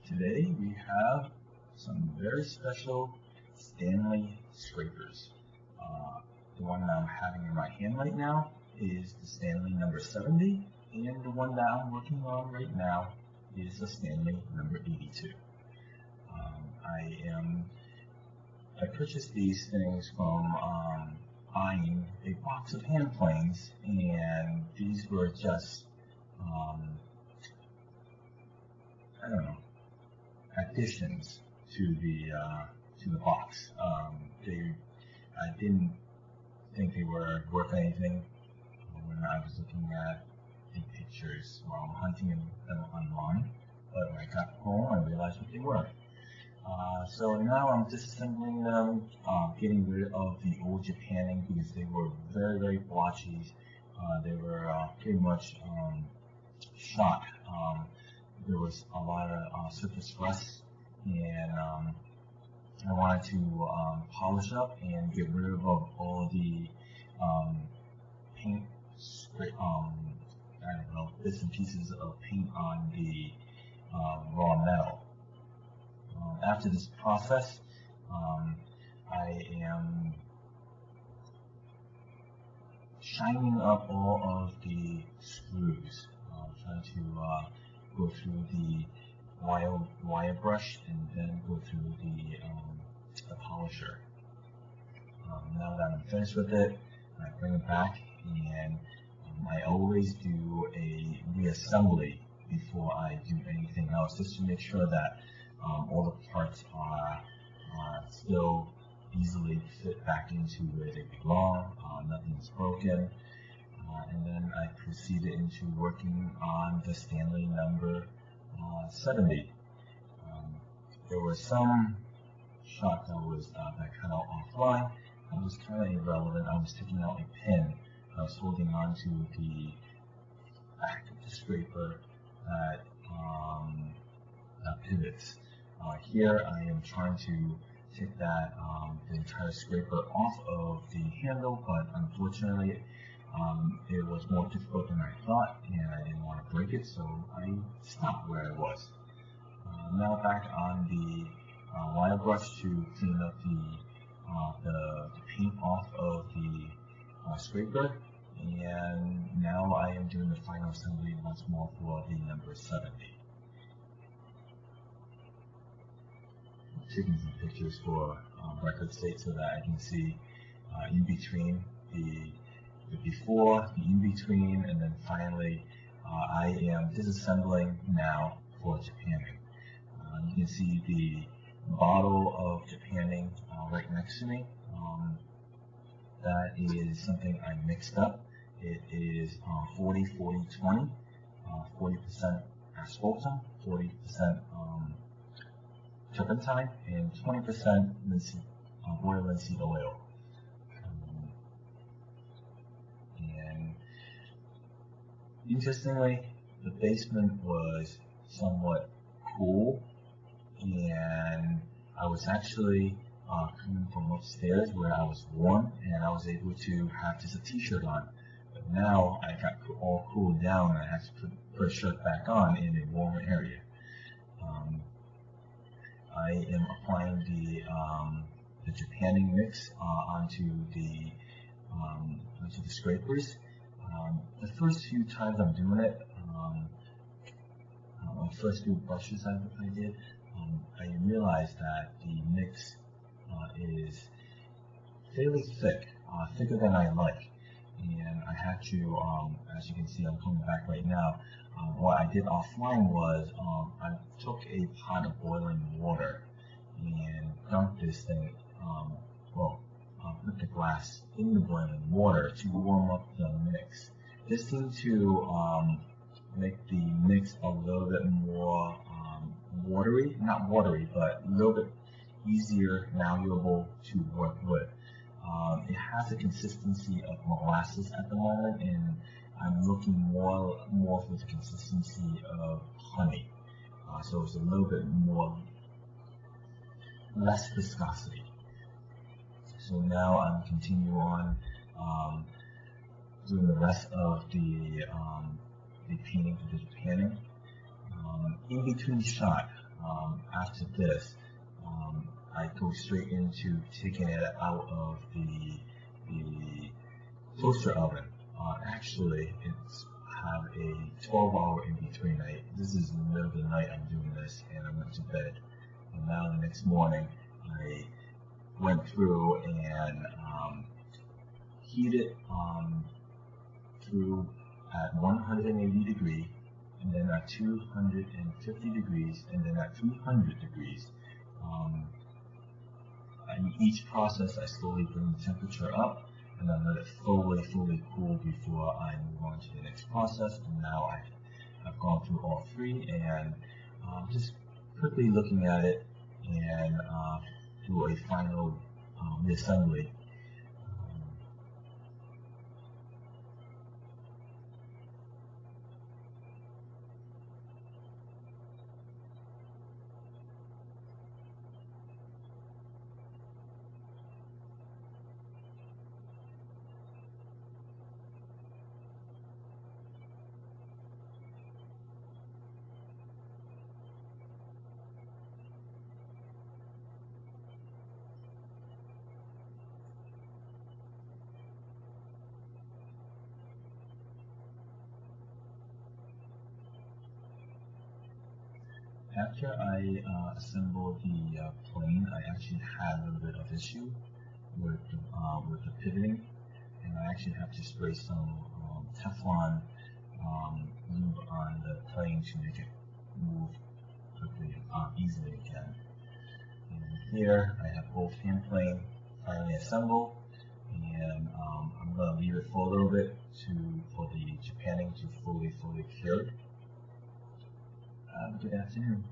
Today we have some very special Stanley Scrapers. The one that I'm having in my hand right now is the Stanley number 70, and the one that I'm working on right now is the Stanley number 82. I purchased these things from buying a box of hand planes, and these were just I don't know, additions to the box. I didn't think they were worth anything when I was looking at the pictures while I'm hunting them online, but when I got home I realized what they were. So now I'm disassembling them, getting rid of the old Japanning because they were very, very blotchy. They were pretty much shot. There was a lot of surface rust, and I wanted to polish up and get rid of all the paint, I don't know, bits and pieces of paint on the raw metal. After this process, I am shining up all of the screws, trying to go through the wire brush and then go through the polisher. Now that I'm finished with it, I bring it back, and I always do a reassembly before I do anything else, just to make sure that all the parts are still easily fit back into where they belong, nothing's broken, and then I proceeded into working on the Stanley number 70. There was some shot that cut out offline. It was kind of irrelevant. I was taking out a pin. I was holding on to the back of the scraper that pivots. Here I am trying to take the entire scraper off of the handle, but unfortunately it was more difficult than I thought, and I didn't want to break it, so I stopped where I was. Now back on the wire brush to clean up the paint off of the scraper, and now I am doing the final assembly once more for the number 70. Taking some pictures for record sake so that I can see in between the before, the in between, and then finally I am disassembling now for Japanning. You can see the bottle of Japanning right next to me. That is something I mixed up. It is 40-40-20, 40% asphaltum, 40% turpentine, and 20% boiled linseed oil. And interestingly, the basement was somewhat cool, and I was actually coming from upstairs where I was warm, and I was able to have just a t-shirt on. But now I got all cooled down, and I had to put a shirt back on in a warmer area. I am applying the Japanning mix onto the scrapers. The first few times I'm doing it, the first few brushes I did, I realized that the mix is fairly thick, thicker than I like, and I had to, as you can see, I'm coming back right now. What I did offline was I took a pot of boiling water and dumped this thing, put the glass in the boiling water to warm up the mix. This seemed to make the mix a little bit more watery, not watery, but a little bit easier, malleable to work with. It has a consistency of molasses at the moment, and I'm looking more for the consistency of honey. So it's a little bit less viscosity. So now I'm continuing on doing the rest of the painting for the Japanning. In between shot, after this, I go straight into taking it out of the toaster oven. Actually, it's have a 12-hour in between. This is in the middle of the night I'm doing this, and I went to bed. And now the next morning, I went through and heated through at 180 degrees, and then at 250 degrees, and then at 300 degrees. In each process, I slowly bring the temperature up, and then let it fully cool before I move on to the next process. And now I've gone through all three, and just quickly looking at it and do a final reassembly. After I assembled the plane, I actually had a little bit of issue with the pivoting, and I actually have to spray some Teflon lube on the plane to make it move quickly and easily again. And here I have both hand plane finally assembled, and I'm going to leave it for a little bit for the Japanning to fully cured. Good afternoon.